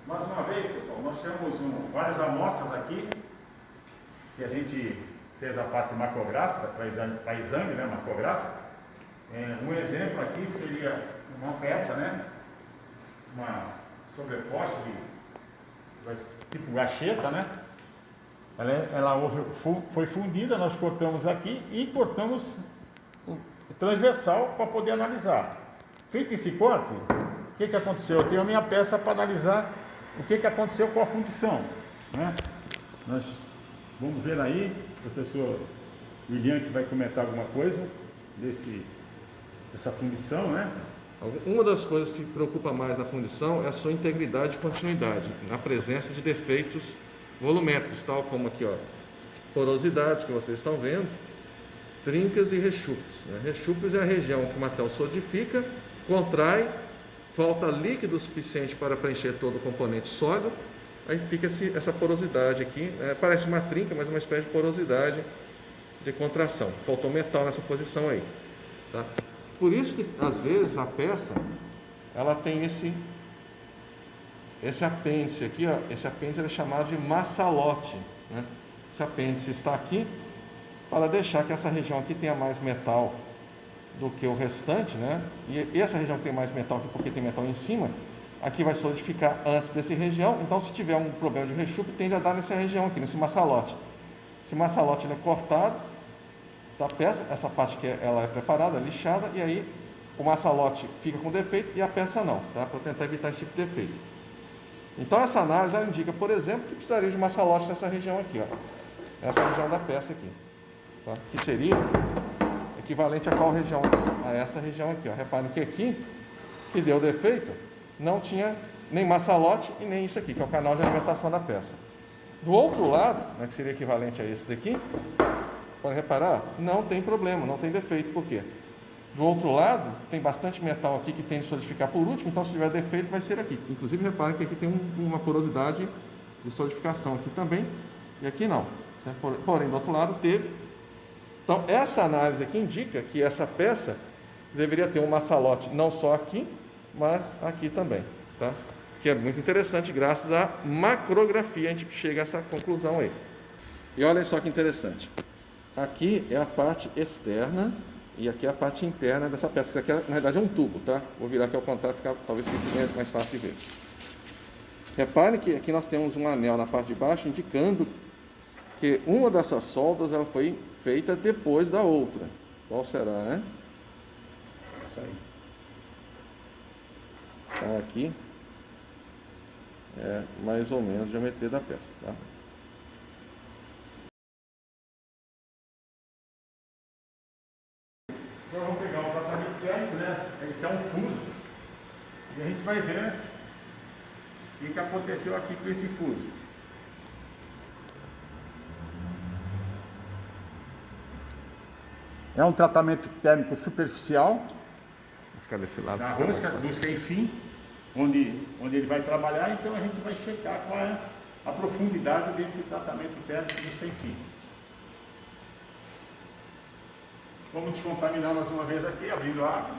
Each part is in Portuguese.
Mais uma vez, pessoal, nós temos várias amostras aqui que a gente fez a parte macrográfica para exame, né, macrográfico. Um exemplo aqui seria uma peça, né, uma sobreposta tipo gacheta, né? Ela foi fundida, nós cortamos aqui e cortamos o transversal para poder analisar. Feito esse corte, o que aconteceu? Eu tenho a minha peça para analisar o que aconteceu com a fundição, né? Nós vamos ver aí, o professor William que vai comentar alguma coisa dessa fundição, né? Uma das coisas que preocupa mais na fundição é a sua integridade e continuidade, na presença de defeitos volumétricos, tal como aqui, ó, porosidades que vocês estão vendo, trincas e rechupes, né? Rechupes é a região que o material solidifica, contrai, falta líquido suficiente para preencher todo o componente sólido, aí fica essa porosidade aqui, parece uma trinca, mas é uma espécie de porosidade de contração. Faltou metal nessa posição aí, tá? Por isso que às vezes a peça ela tem esse apêndice aqui, ó, esse apêndice é chamado de massalote, né? Esse apêndice está aqui para deixar que essa região aqui tenha mais metal do que o restante, né? E essa região que tem mais metal aqui, porque tem metal em cima, aqui vai solidificar antes dessa região. Então, se tiver um problema de rechupe, tende a dar nessa região aqui, nesse massalote. Esse massalote é cortado da peça, essa parte que ela é preparada, lixada, e aí o massalote fica com defeito e a peça não, tá? Para tentar evitar esse tipo de defeito. Então, essa análise ela indica, por exemplo, que precisaria de massalote nessa região aqui, ó, essa região da peça aqui, tá? Que seria equivalente a qual região? A essa região aqui, ó. Reparem que aqui, que deu defeito, não tinha nem massalote e nem isso aqui, que é o canal de alimentação da peça. Do outro lado, né, que seria equivalente a esse daqui, pode reparar, não tem problema, não tem defeito. Por quê? Do outro lado, tem bastante metal aqui que tende a solidificar por último, então se tiver defeito vai ser aqui. Inclusive, reparem que aqui tem uma porosidade de solidificação aqui também, e aqui não. Porém, do outro lado teve. Então, essa análise aqui indica que essa peça deveria ter um massalote não só aqui, mas aqui também, tá? Que é muito interessante, graças à macrografia a gente chega a essa conclusão aí. E olha só que interessante. Aqui é a parte externa e aqui é a parte interna dessa peça. Isso aqui, na verdade, é um tubo, tá? Vou virar aqui ao contrário, talvez fique mais fácil de ver. Reparem que aqui nós temos um anel na parte de baixo, indicando que uma dessas soldas ela foi feita depois da outra. Qual será, né? Isso aí. Então aqui é mais ou menos a geometria da peça, tá? Então vamos pegar o tratamento térmico, né? Esse é um fuso. E a gente vai ver o que aconteceu aqui com esse fuso. É um tratamento térmico superficial. Vou ficar desse lado. Na rosca do sem fim, onde ele vai trabalhar, então a gente vai checar qual é a profundidade desse tratamento térmico do sem fim. Vamos descontaminar mais uma vez aqui, abrindo a água.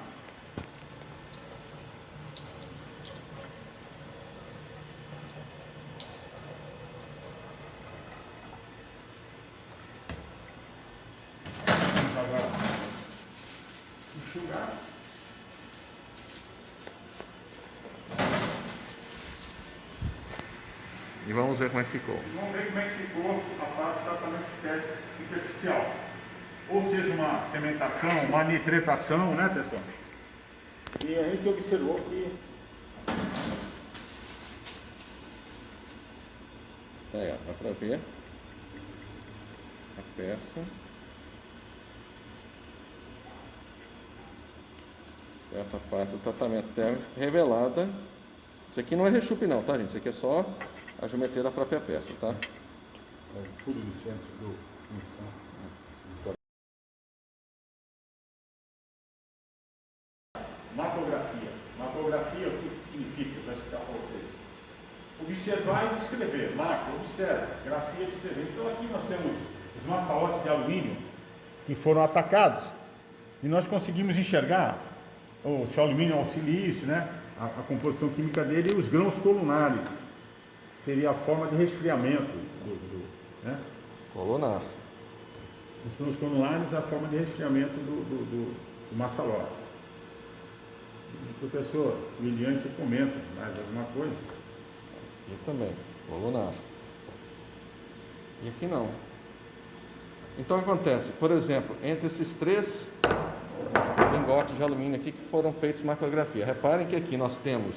Vamos agora enxugar. E vamos ver como é que ficou. Vamos ver como é que ficou a parte do tratamento térmico superficial. Ou seja, uma cementação, uma nitretação, né, pessoal? E a gente observou que Aí, ó, dá pra ver a peça. Certa parte do tratamento térmico revelada. Isso aqui não é rechupe não, tá, gente? Isso aqui é só a geometria da própria peça, tá? é o furo do centro do função. Macrografia. Macrografia, o que significa? Vou explicar para vocês. Observar e descrever. Macro, observa. Grafia, descrever. Então aqui nós temos os maçalotes de alumínio que foram atacados e nós conseguimos enxergar se o alumínio é um silício, né? A composição química dele e os grãos colunares. seria a forma de resfriamento né? Colunar. Os grãos colulares, a forma de resfriamento do massalote. O professor Liliane que comenta mais alguma coisa. Aqui também, colunar. E aqui não. Então acontece, por exemplo, entre esses 3 lingotes de alumínio aqui que foram feitos macrografia. Reparem que aqui nós temos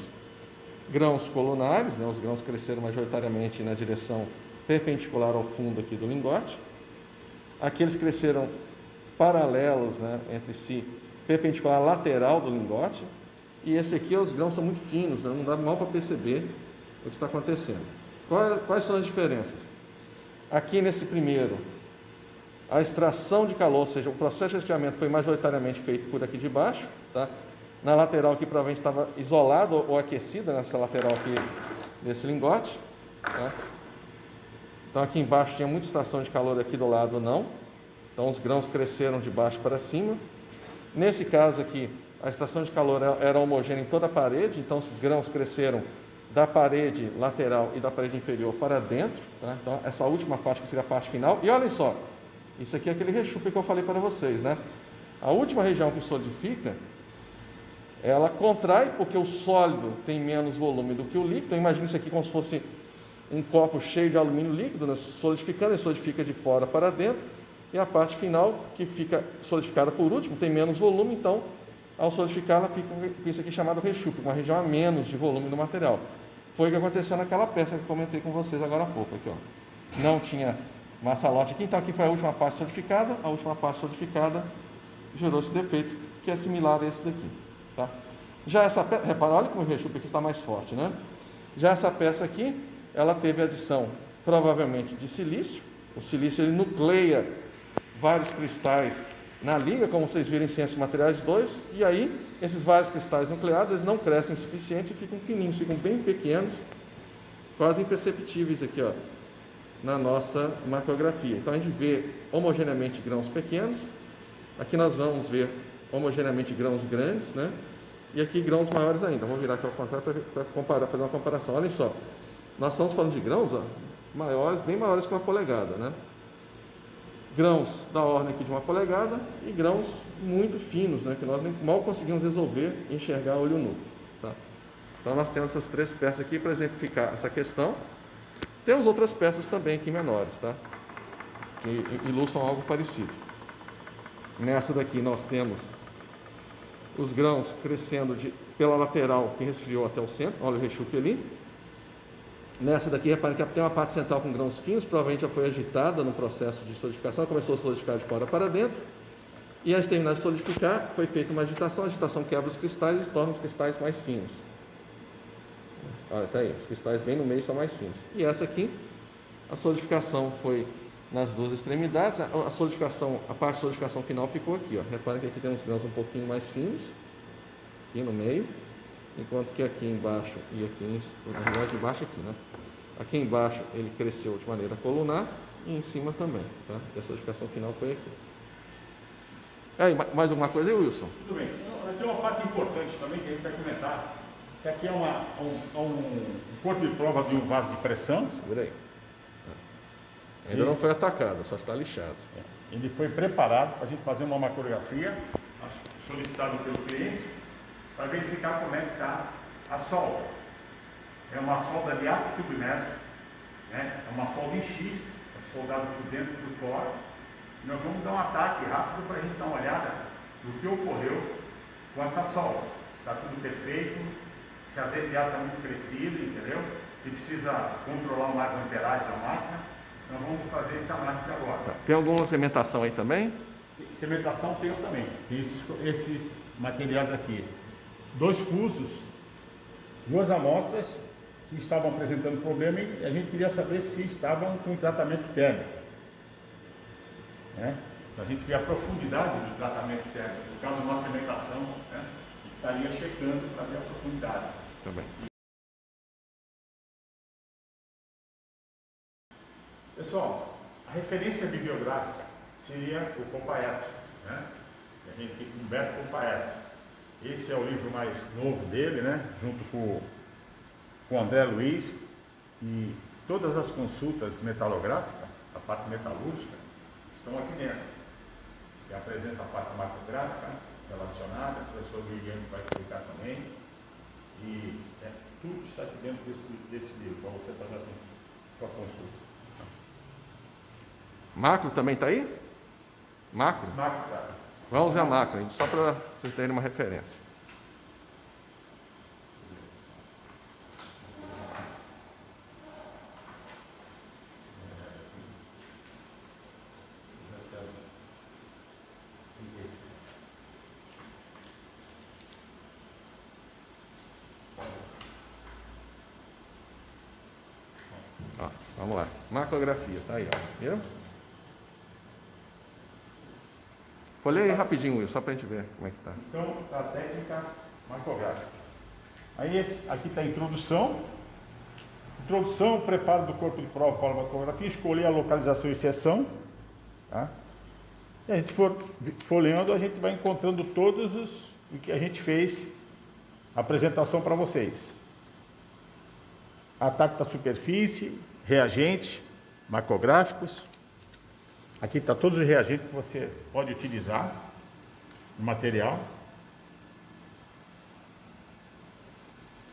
grãos colunares, né? Os grãos cresceram majoritariamente na direção perpendicular ao fundo aqui do lingote. Aqui eles cresceram paralelos, né, entre si, perpendicular lateral do lingote. E esse aqui, os grãos são muito finos, né? Não dá mal para perceber o que está acontecendo. Quais são as diferenças? Aqui nesse primeiro, a extração de calor, ou seja, o processo de resfriamento foi majoritariamente feito por aqui de baixo, tá? Na lateral aqui provavelmente estava isolado ou aquecida, nessa lateral aqui desse lingote, tá? Então aqui embaixo tinha muita extração de calor, aqui do lado não. Então os grãos cresceram de baixo para cima. Nesse caso aqui, a extração de calor era homogênea em toda a parede, então os grãos cresceram da parede lateral e da parede inferior para dentro, tá? Então essa última parte que seria a parte final. E olhem só, isso aqui é aquele rechupe que eu falei para vocês, né? A última região que solidifica, ela contrai porque o sólido tem menos volume do que o líquido. Então imagine isso aqui como se fosse um copo cheio de alumínio líquido, né? Solidificando, ele solidifica de fora para dentro. E a parte final, que fica solidificada por último, tem menos volume, então ao solidificar ela fica com isso aqui chamado rechupe, uma região a menos de volume do material. Foi o que aconteceu naquela peça que eu comentei com vocês agora há pouco. Aqui, ó. Não tinha massalote aqui, então aqui foi a última parte solidificada. A última parte solidificada gerou esse defeito, que é similar a esse daqui. Tá? Já essa peça, repara, olha como o rechupe aqui está mais forte, né? Já essa peça aqui, ela teve adição provavelmente de silício. O silício ele nucleia vários cristais na liga, como vocês viram em Ciências Materiais 2, e aí esses vários cristais nucleados eles não crescem o suficiente e ficam fininhos, ficam bem pequenos, quase imperceptíveis aqui, ó, na nossa macrografia. Então a gente vê homogeneamente grãos pequenos, aqui nós vamos ver homogeneamente grãos grandes, né? E aqui grãos maiores ainda. Vamos virar aqui ao contrário para comparar, fazer uma comparação. Olhem só, nós estamos falando de grãos, ó, maiores, bem maiores que 1 polegada, né? Grãos da ordem aqui de 1 polegada e grãos muito finos, né? Que nós mal conseguimos resolver e enxergar a olho nu. Tá? Então nós temos essas 3 peças aqui para exemplificar essa questão. Temos outras peças também aqui menores, tá? Que ilustram algo parecido. Nessa daqui nós temos os grãos crescendo pela lateral que resfriou até o centro, olha o rechupe ali. Nessa daqui, reparem que tem uma parte central com grãos finos, provavelmente já foi agitada no processo de solidificação, começou a solidificar de fora para dentro, e antes de terminar de solidificar, foi feita uma agitação, a agitação quebra os cristais e torna os cristais mais finos. Olha, tá aí, os cristais bem no meio são mais finos. E essa aqui, a solidificação foi nas 2 extremidades, a solidificação, a parte de solidificação final ficou aqui, ó. Reparem que aqui tem uns grãos um pouquinho mais finos, aqui no meio, enquanto que aqui embaixo e aqui, na verdade embaixo aqui, né? Aqui embaixo ele cresceu de maneira colunar e em cima também, tá? E a solidificação final foi aqui. Aí, mais alguma coisa aí, Wilson? Tudo bem. Tem uma parte importante também que a gente vai comentar. Isso aqui é um corpo de prova de um vaso de pressão. Segura aí. Ainda não foi atacado, só está lixado. Ele foi preparado para a gente fazer uma macrografia, solicitado pelo cliente, para verificar como é que está a solda. É uma solda de arco submerso, né? É uma solda em X, é soldado por dentro e por fora. Nós vamos dar um ataque rápido para a gente dar uma olhada no que ocorreu com essa solda. Se está tudo perfeito, se a ZTA está muito crescida, entendeu? Se precisa controlar mais a amperagem da máquina. Nós vamos fazer essa análise agora. Tá. Tem alguma cementação aí também? Cementação tem também. Tem esses materiais aqui. 2 fusos, 2 amostras que estavam apresentando problema e a gente queria saber se estavam com tratamento térmico. Né? Para a gente ver a profundidade do tratamento térmico. No caso de uma cementação, né? Estaria checando para ver a profundidade. Também. Pessoal, a referência bibliográfica seria o Compaert, né? A gente, Humberto Compaert. Esse é o livro mais novo dele, né? Junto com o André Luiz e todas as consultas metalográficas, a parte metalúrgica, estão aqui dentro. Que apresenta a parte macrográfica relacionada, o professor Guilherme vai explicar também. E tudo está aqui dentro desse livro, para você fazer a consulta. Macro também está aí? Macro? Macro, tá. Vamos usar macro, só para vocês terem uma referência. Ó, vamos lá, macrografia, tá aí, ó. Viu? Folheia aí rapidinho, Will, só para a gente ver como é que tá. Então, a técnica macrográfica. Aí aqui está a introdução. Introdução, preparo do corpo de prova para a macrografia, escolher a localização e seção. Tá? Se a gente for folheando, a gente vai encontrando todos o que a gente fez, a apresentação para vocês. Ataque da superfície, reagentes macrográficos. Aqui está todos os reagentes que você pode utilizar no material.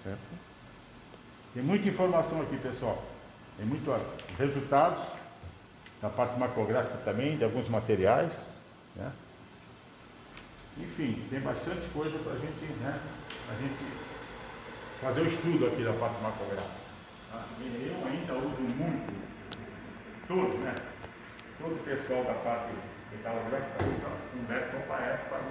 Certo? Tem muita informação aqui, pessoal. Tem muitos resultados da parte macrográfica também, de alguns materiais. Né? Enfim, tem bastante coisa para né, a gente fazer o estudo aqui da parte macrográfica. Tá? Eu ainda uso muito, todos, né? Todo o pessoal da parte metalográfica usa um Humberto Paet para